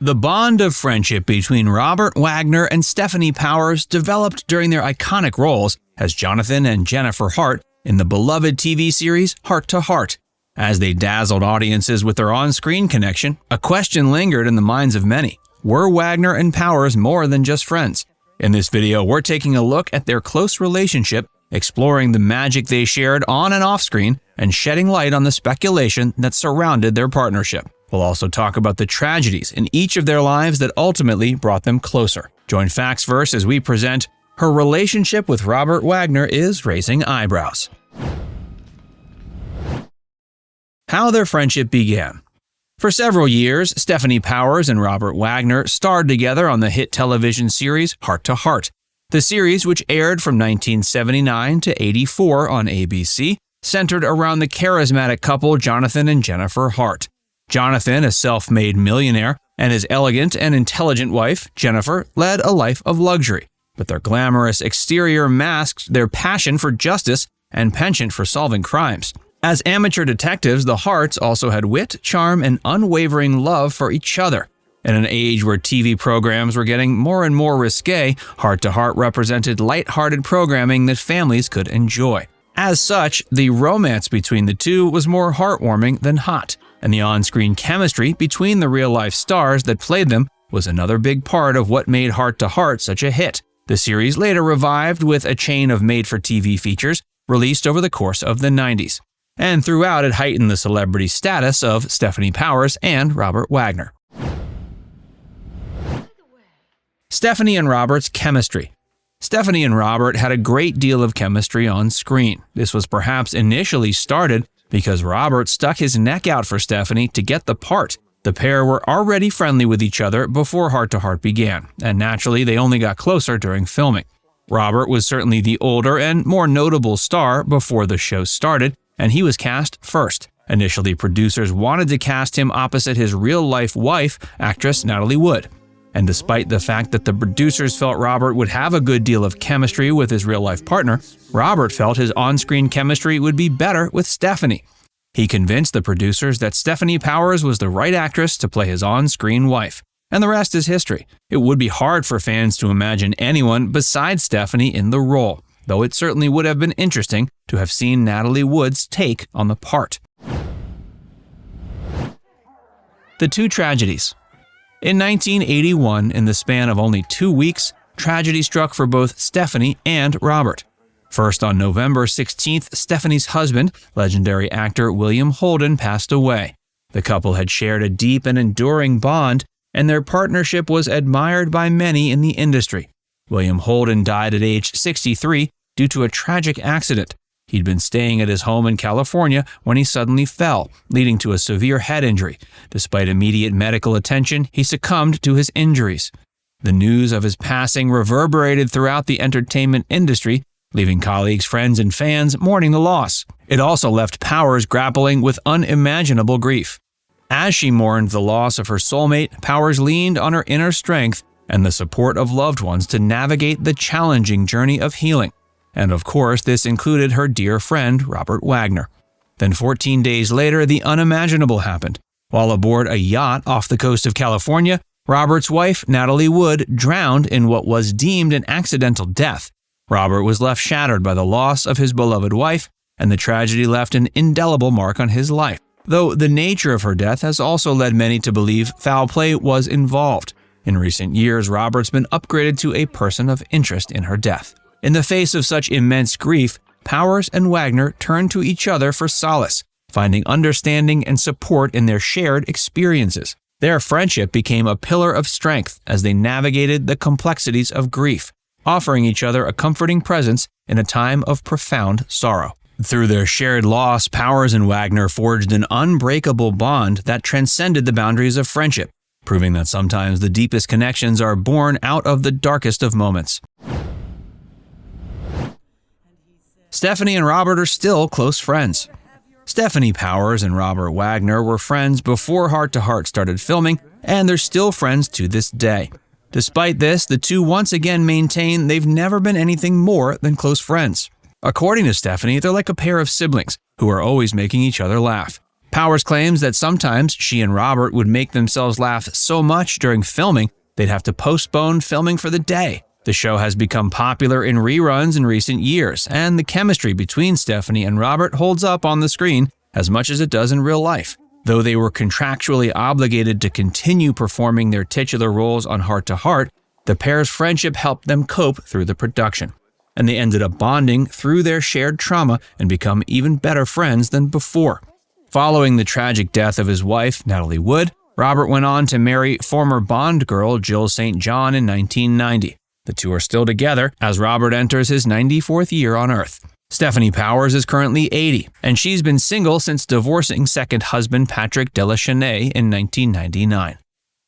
The bond of friendship between Robert Wagner and Stefanie Powers developed during their iconic roles as Jonathan and Jennifer Hart in the beloved TV series Heart to Heart. As they dazzled audiences with their on-screen connection, a question lingered in the minds of many. Were Wagner and Powers more than just friends? In this video, we're taking a look at their close relationship, exploring the magic they shared on and off screen, and shedding light on the speculation that surrounded their partnership. We'll also talk about the tragedies in each of their lives that ultimately brought them closer. Join Factsverse as we present Her Relationship with Robert Wagner is Raising Eyebrows. How their friendship began. For several years, Stefanie Powers and Robert Wagner starred together on the hit television series Heart to Heart. The series, which aired from 1979 to 84 on ABC, centered around the charismatic couple Jonathan and Jennifer Hart. Jonathan, a self-made millionaire, and his elegant and intelligent wife, Jennifer, led a life of luxury, but their glamorous exterior masked their passion for justice and penchant for solving crimes. As amateur detectives, the Harts also had wit, charm, and unwavering love for each other. In an age where TV programs were getting more and more risque, Heart to Heart represented light-hearted programming that families could enjoy. As such, the romance between the two was more heartwarming than hot, and the on-screen chemistry between the real-life stars that played them was another big part of what made Heart to Heart such a hit. The series later revived with a chain of made-for-TV features released over the course of the 90s. And throughout, it heightened the celebrity status of Stefanie Powers and Robert Wagner. Stefanie and Robert's chemistry. Stefanie and Robert had a great deal of chemistry on screen. This was perhaps initially started because Robert stuck his neck out for Stefanie to get the part. The pair were already friendly with each other before Heart to Heart began, and naturally they only got closer during filming. Robert was certainly the older and more notable star before the show started, and he was cast first. Initially, producers wanted to cast him opposite his real-life wife, actress Natalie Wood. And despite the fact that the producers felt Robert would have a good deal of chemistry with his real-life partner, Robert felt his on-screen chemistry would be better with Stefanie. He convinced the producers that Stefanie Powers was the right actress to play his on-screen wife. And the rest is history. It would be hard for fans to imagine anyone besides Stefanie in the role, though it certainly would have been interesting to have seen Natalie Wood's take on the part. The Two Tragedies. In 1981, in the span of only 2 weeks, tragedy struck for both Stefanie and Robert. First, on November 16th, Stefanie's husband, legendary actor William Holden, passed away. The couple had shared a deep and enduring bond, and their partnership was admired by many in the industry. William Holden died at age 63 due to a tragic accident. He'd been staying at his home in California when he suddenly fell, leading to a severe head injury. Despite immediate medical attention, he succumbed to his injuries. The news of his passing reverberated throughout the entertainment industry, leaving colleagues, friends, and fans mourning the loss. It also left Powers grappling with unimaginable grief. As she mourned the loss of her soulmate, Powers leaned on her inner strength and the support of loved ones to navigate the challenging journey of healing. And of course, this included her dear friend, Robert Wagner. Then 14 days later, the unimaginable happened. While aboard a yacht off the coast of California, Robert's wife, Natalie Wood, drowned in what was deemed an accidental death. Robert was left shattered by the loss of his beloved wife, and the tragedy left an indelible mark on his life. Though the nature of her death has also led many to believe foul play was involved. In recent years, Robert's been upgraded to a person of interest in her death. In the face of such immense grief, Powers and Wagner turned to each other for solace, finding understanding and support in their shared experiences. Their friendship became a pillar of strength as they navigated the complexities of grief, offering each other a comforting presence in a time of profound sorrow. Through their shared loss, Powers and Wagner forged an unbreakable bond that transcended the boundaries of friendship, proving that sometimes the deepest connections are born out of the darkest of moments. Stefanie and Robert are still close friends. Stefanie Powers and Robert Wagner were friends before Heart to Heart started filming, and they're still friends to this day. Despite this, the two once again maintain they've never been anything more than close friends. According to Stefanie, they're like a pair of siblings who are always making each other laugh. Powers claims that sometimes she and Robert would make themselves laugh so much during filming they'd have to postpone filming for the day. The show has become popular in reruns in recent years, and the chemistry between Stefanie and Robert holds up on the screen as much as it does in real life. Though they were contractually obligated to continue performing their titular roles on Heart to Heart, the pair's friendship helped them cope through the production, and they ended up bonding through their shared trauma and become even better friends than before. Following the tragic death of his wife, Natalie Wood, Robert went on to marry former Bond girl Jill St. John in 1990. The two are still together as Robert enters his 94th year on Earth. Stefanie Powers is currently 80, and she's been single since divorcing second husband Patrick Delachaussee in 1999.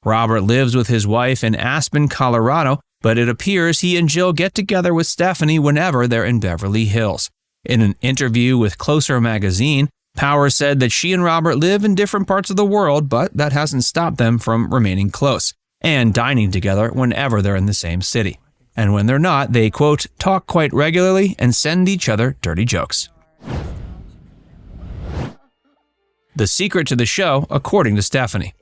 Robert lives with his wife in Aspen, Colorado, but it appears he and Jill get together with Stefanie whenever they're in Beverly Hills. In an interview with Closer magazine, Powers said that she and Robert live in different parts of the world, but that hasn't stopped them from remaining close and dining together whenever they're in the same city. And when they're not, they, quote, talk quite regularly and send each other dirty jokes. The secret to the show, according to Stefanie.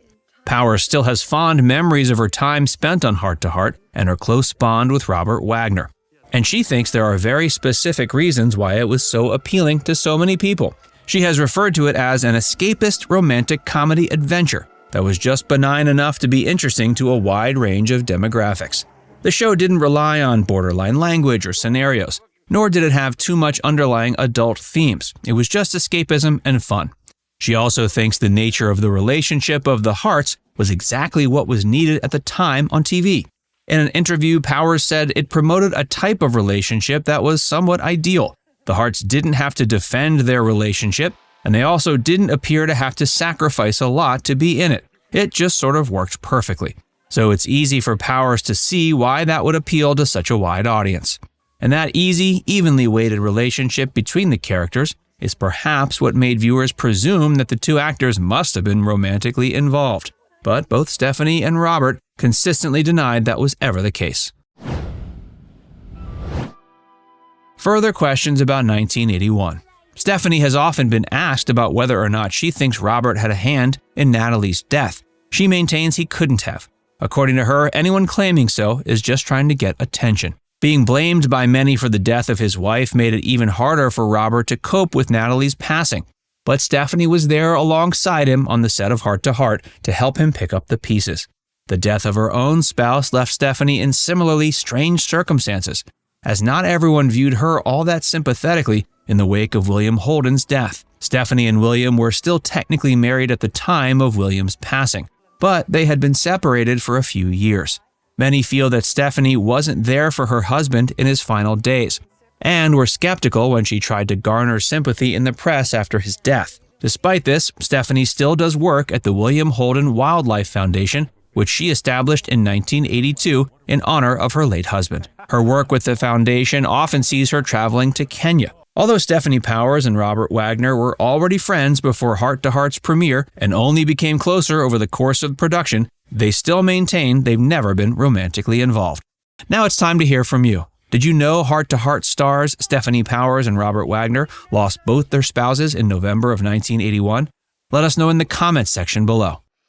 Powers still has fond memories of her time spent on Heart to Heart and her close bond with Robert Wagner. And she thinks there are very specific reasons why it was so appealing to so many people. She has referred to it as an escapist romantic comedy adventure that was just benign enough to be interesting to a wide range of demographics. The show didn't rely on borderline language or scenarios, nor did it have too much underlying adult themes. It was just escapism and fun. She also thinks the nature of the relationship of the Harts was exactly what was needed at the time on TV. In an interview, Powers said it promoted a type of relationship that was somewhat ideal. The Harts didn't have to defend their relationship, and they also didn't appear to have to sacrifice a lot to be in it. It just sort of worked perfectly. So it's easy for Powers to see why that would appeal to such a wide audience. And that easy, evenly weighted relationship between the characters is perhaps what made viewers presume that the two actors must have been romantically involved. But both Stefanie and Robert consistently denied that was ever the case. Further questions about 1981. Stefanie has often been asked about whether or not she thinks Robert had a hand in Natalie's death. She maintains he couldn't have. According to her, anyone claiming so is just trying to get attention. Being blamed by many for the death of his wife made it even harder for Robert to cope with Natalie's passing. But Stefanie was there alongside him on the set of Heart to Heart to help him pick up the pieces. The death of her own spouse left Stefanie in similarly strange circumstances, as not everyone viewed her all that sympathetically in the wake of William Holden's death. Stefanie and William were still technically married at the time of William's passing, but they had been separated for a few years. Many feel that Stefanie wasn't there for her husband in his final days, and were skeptical when she tried to garner sympathy in the press after his death. Despite this, Stefanie still does work at the William Holden Wildlife Foundation, which she established in 1982 in honor of her late husband. Her work with the foundation often sees her traveling to Kenya. Although Stefanie Powers and Robert Wagner were already friends before Heart to Heart's premiere and only became closer over the course of production, they still maintain they've never been romantically involved. Now it's time to hear from you. Did you know Heart to Heart stars Stefanie Powers and Robert Wagner lost both their spouses in November of 1981? Let us know in the comments section below.